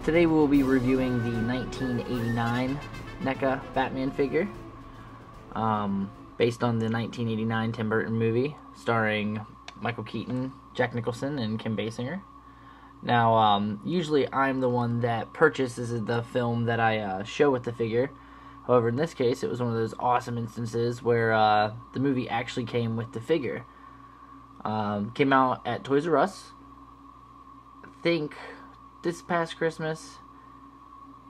Today we'll be reviewing the 1989 NECA Batman figure, based on the 1989 Tim Burton movie starring Michael Keaton, Jack Nicholson, and Kim Basinger. Now, usually I'm the one that purchases the film that I show with the figure. However, in this case, it was one of those awesome instances where the movie actually came with the figure. Came out at Toys R Us. I think this past Christmas.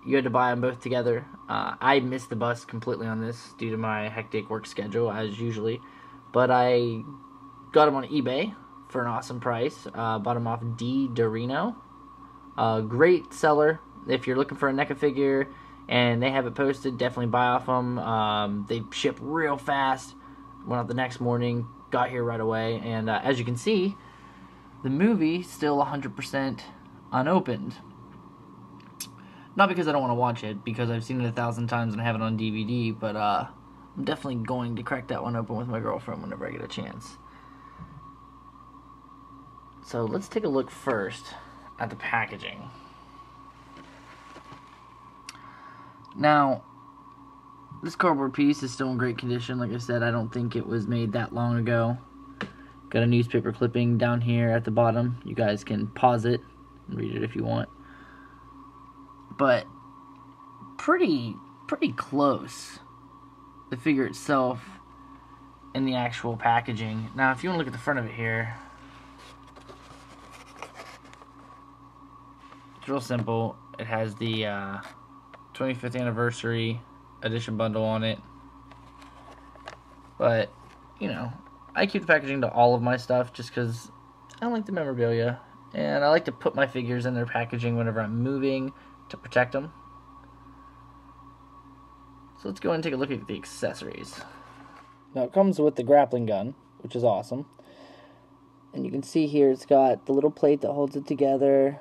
You had to buy them both together. I missed the bus completely on this due to my hectic work schedule, as usually. But I got them on eBay for an awesome price. Bought them off D. Dorino. Great seller. If you're looking for a NECA figure and they have it posted, definitely buy off them. They ship real fast. Went out the next morning, got here right away. And as you can see, the movie still 100% unopened. Not because I don't want to watch it, because I've seen it 1,000 times and I have it on DVD, but I'm definitely going to crack that one open with my girlfriend whenever I get a chance. So let's take a look first at the packaging. Now, this cardboard piece is still in great condition. Like I said, I don't think it was made that long ago. Got a newspaper clipping down here at the bottom. You guys can pause it and read it if you want. But pretty close, the figure itself and the actual packaging. Now, if you want to look at the front of it here, it's real simple. It has the 25th anniversary edition bundle on it. But, you know, I keep the packaging to all of my stuff just because I like the memorabilia. And I like to put my figures in their packaging whenever I'm moving to protect them. So let's go and take a look at the accessories. Now it comes with the grappling gun, which is awesome. And you can see here it's got the little plate that holds it together.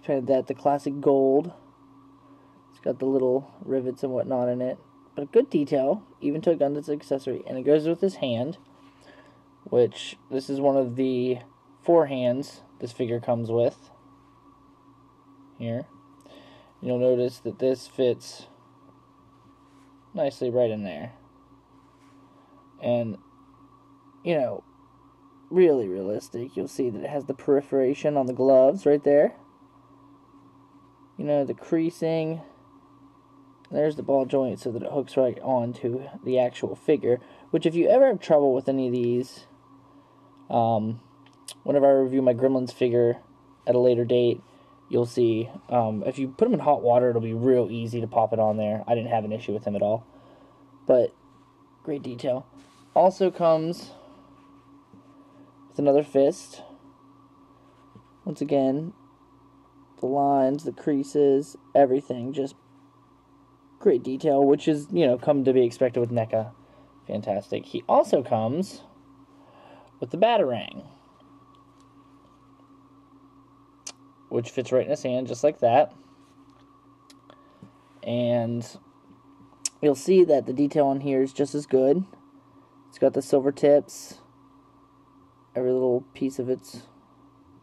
The classic gold. It's got the little rivets and whatnot in it. But a good detail, even to a gun that's an accessory. And it goes with this hand, which this is one of the 4 hands this figure comes with. Here. You'll notice that this fits nicely right in there. And, you know, really realistic. You'll see that it has the perforation on the gloves right there. You know, the creasing. There's the ball joint so that it hooks right onto the actual figure. Which, if you ever have trouble with any of these, whenever I review my Gremlins figure at a later date, you'll see, if you put them in hot water, it'll be real easy to pop it on there. I didn't have an issue with them at all. But, great detail. Also comes with another fist. Once again, the lines, the creases, everything. Just great detail, which is, you know, come to be expected with NECA. Fantastic. He also comes with the Batarang, which fits right in his hand, just like that. And you'll see that the detail on here is just as good. It's got the silver tips. Every little piece of it's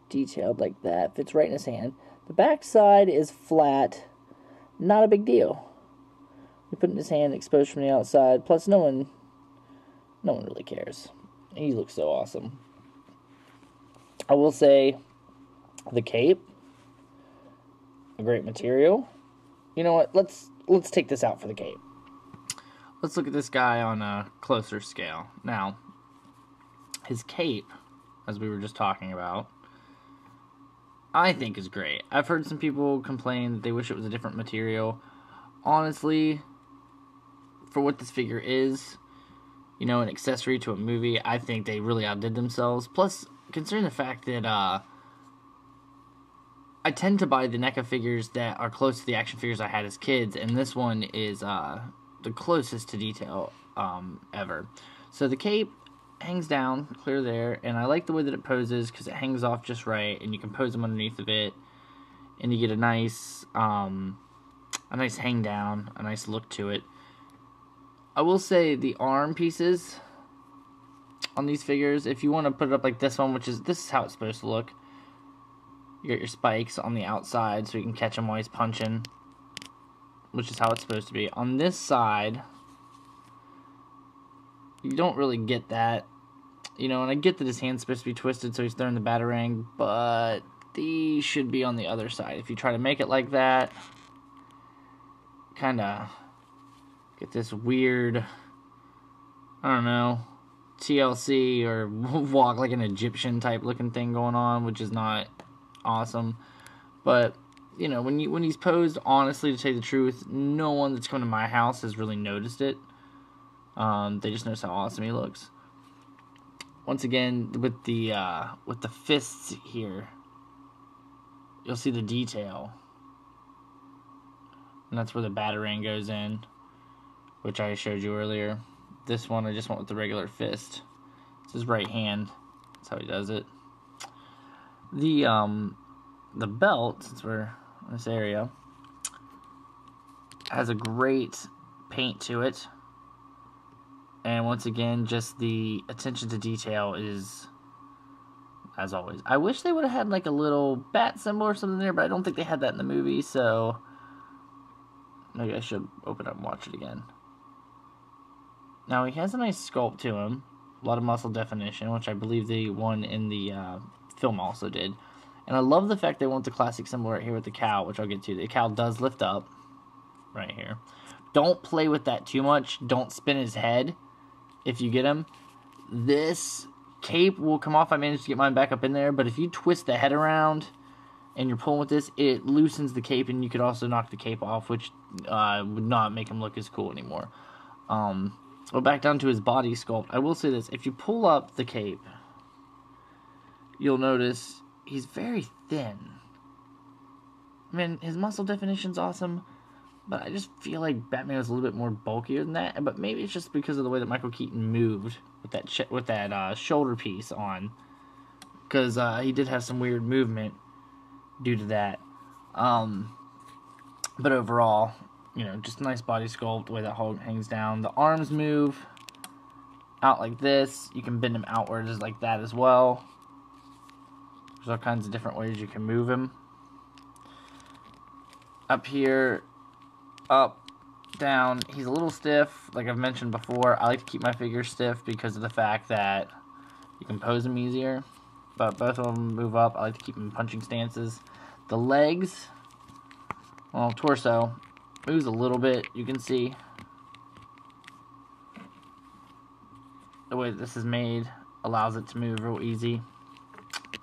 detailed like that. Fits right in his hand. The back side is flat. Not a big deal. We put it in his hand, exposed from the outside. Plus, no one really cares. He looks so awesome. I will say, the cape, a great material. You know what? Let's take this out for the cape. Let's look at this guy on a closer scale. Now, his cape, as we were just talking about, I think is great. I've heard some people complain that they wish it was a different material. Honestly, for what this figure is, you know, an accessory to a movie, I think they really outdid themselves. Plus, considering the fact that I tend to buy the NECA figures that are close to the action figures I had as kids, and this one is the closest to detail ever. So the cape hangs down clear there, and I like the way that it poses because it hangs off just right, and you can pose them underneath of it, and you get a nice hang down, a nice look to it. I will say the arm pieces on these figures, if you want to put it up like this one, this is how it's supposed to look. You got your spikes on the outside so you can catch him while he's punching, which is how it's supposed to be. On this side, you don't really get that. You know, and I get that his hand's supposed to be twisted so he's throwing the Batarang, but these should be on the other side. If you try to make it like that, kind of get this weird, I don't know, TLC or walk like an Egyptian type looking thing going on, which is not awesome. But, you know, when he's posed, honestly, to tell you the truth, no one that's come to my house has really noticed it. They just notice how awesome he looks. Once again, with the fists here, you'll see the detail. And that's where the Batarang goes in, which I showed you earlier. This one, I just went with the regular fist. It's his right hand. That's how he does it. The belt, since we're in this area, has a great paint to it. And once again, just the attention to detail is, as always. I wish they would have had like a little bat symbol or something there, but I don't think they had that in the movie, so maybe I should open up and watch it again. Now, he has a nice sculpt to him. A lot of muscle definition, which I believe the one in the film also did. And I love the fact they went the classic symbol right here with the cow, which I'll get to. The cow does lift up right here. Don't play with that too much. Don't spin his head if you get him. This cape will come off. I managed to get mine back up in there, but if you twist the head around and you're pulling with this, it loosens the cape, and you could also knock the cape off, which would not make him look as cool anymore. Well, back down to his body sculpt. I will say this. If you pull up the cape, you'll notice he's very thin. I mean, his muscle definition's awesome, but I just feel like Batman was a little bit more bulkier than that. But maybe it's just because of the way that Michael Keaton moved with that shoulder piece on, because he did have some weird movement due to that. But overall, you know, just a nice body sculpt, the way that Hulk hangs down. The arms move out like this. You can bend him outwards like that as well. There's all kinds of different ways you can move him. Up here, up, down. He's a little stiff, like I've mentioned before. I like to keep my figures stiff because of the fact that you can pose them easier. But both of them move up. I like to keep them in punching stances. The legs, well, torso, moves a little bit. You can see the way this is made allows it to move real easy.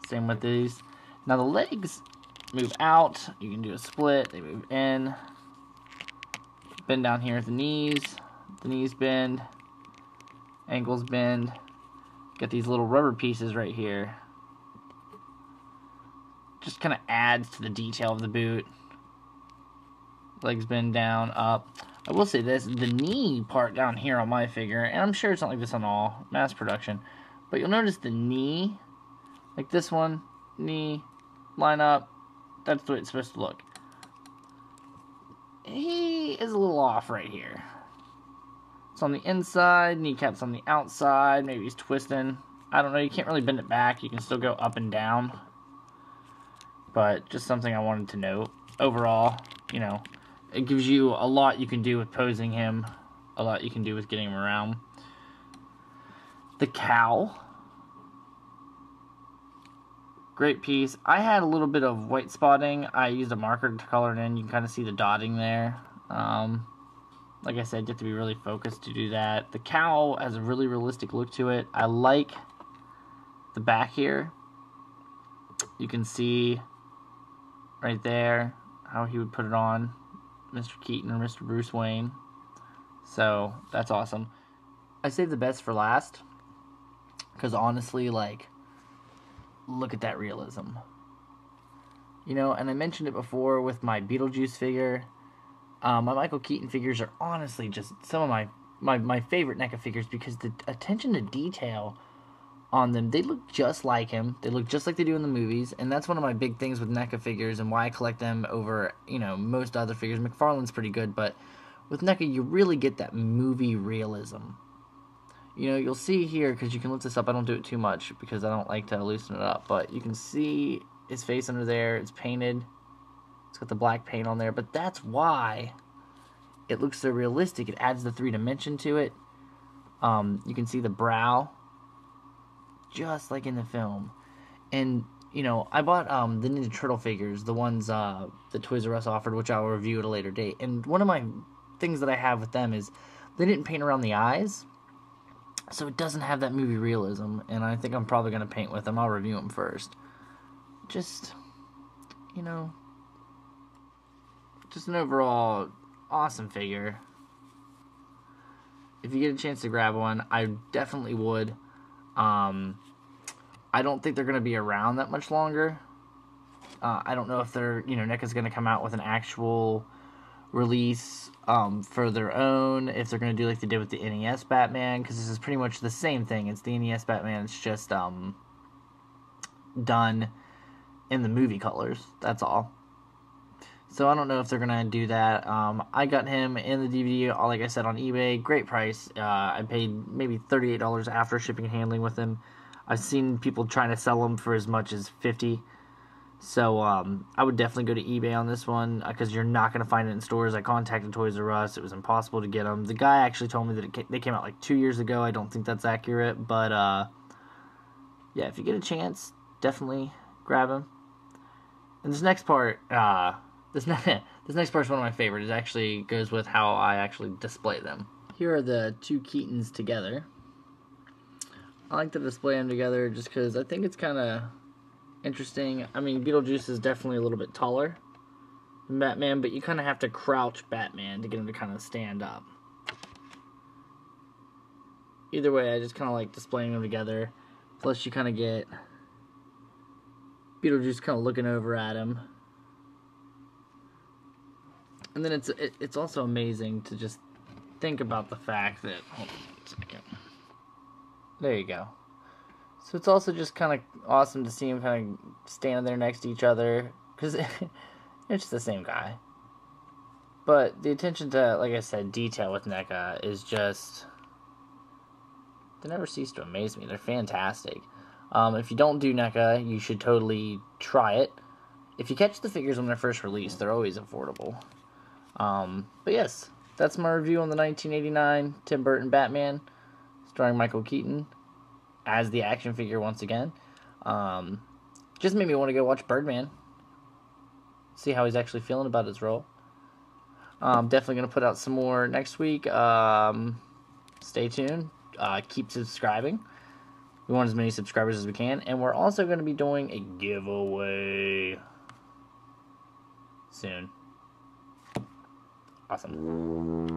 Same with these. Now the legs move out. You can do a split. They move in. Bend down here at the knees. The knees bend. Ankles bend. Got these little rubber pieces right here. Just kind of adds to the detail of the boot. Legs bend down, up. I will say this, the knee part down here on my figure, and I'm sure it's not like this on all mass production, but you'll notice the knee, like this one, knee, line up, that's the way it's supposed to look. He is a little off right here. It's on the inside, kneecap's on the outside, maybe he's twisting. I don't know, you can't really bend it back, you can still go up and down. But just something I wanted to note. Overall, you know, it gives you a lot you can do with posing him, a lot you can do with getting him around. The cow, great piece. I had a little bit of white spotting. I used a marker to color it in. You can kind of see the dotting there. Like I said, you have to be really focused to do that. The cow has a really realistic look to it. I like the back here. You can see right there how he would put it on, Mr. Keaton or Mr. Bruce Wayne. So that's awesome. I saved the best for last because honestly, like, look at that realism. You know, and I mentioned it before with my Beetlejuice figure. My Michael Keaton figures are honestly just some of my favorite NECA figures because the attention to detail on them, they look just like him. They look just like they do in the movies, and that's one of my big things with NECA figures and why I collect them over, you know, most other figures. McFarlane's pretty good, but with NECA, you really get that movie realism. You know, you'll see here, because you can lift this up. I don't do it too much because I don't like to loosen it up, but you can see his face under there. It's painted. It's got the black paint on there, but that's why it looks so realistic. It adds the 3D to it. You can see the brow, just like in the film. And, you know, I bought the Ninja Turtle figures, the ones that Toys R Us offered, which I'll review at a later date. And one of my things that I have with them is they didn't paint around the eyes, so it doesn't have that movie realism. And I think I'm probably going to paint with them. I'll review them first. Just, you know, just an overall awesome figure. If you get a chance to grab one, I definitely would. I don't think they're going to be around that much longer. I don't know if they're, you know, NECA's going to come out with an actual release for their own, if they're going to do like they did with the NES Batman, because this is pretty much the same thing. It's the NES Batman, it's just done in the movie colors, that's all. So I don't know if they're going to do that. I got him in the DVD, like I said, on eBay. Great price. I paid maybe $38 after shipping and handling with him. I've seen people trying to sell them for as much as $50. So I would definitely go to eBay on this one, because you're not going to find it in stores. I contacted Toys R Us. It was impossible to get them. The guy actually told me that they came out like 2 years ago. I don't think that's accurate. But yeah, if you get a chance, definitely grab them. And this next part... This next part is one of my favorites. It actually goes with how I actually display them. Here are the two Keatons together. I like to display them together just because I think it's kind of interesting. I mean, Beetlejuice is definitely a little bit taller than Batman, but you kind of have to crouch Batman to get him to kind of stand up. Either way, I just kind of like displaying them together. Plus, you kind of get Beetlejuice kind of looking over at him. And then it's also amazing to just think about the fact that... Hold on a second. There you go. So it's also just kind of awesome to see them kind of standing there next to each other, because it's the same guy. But the attention to, like I said, detail with NECA is just... They never cease to amaze me. They're fantastic. If you don't do NECA, you should totally try it. If you catch the figures when they're first released, they're always affordable. But yes, that's my review on the 1989 Tim Burton Batman, starring Michael Keaton as the action figure once again. Just made me want to go watch Birdman, see how he's actually feeling about his role. Definitely going to put out some more next week. Stay tuned. Keep subscribing. We want as many subscribers as we can, and we're also going to be doing a giveaway soon. Awesome.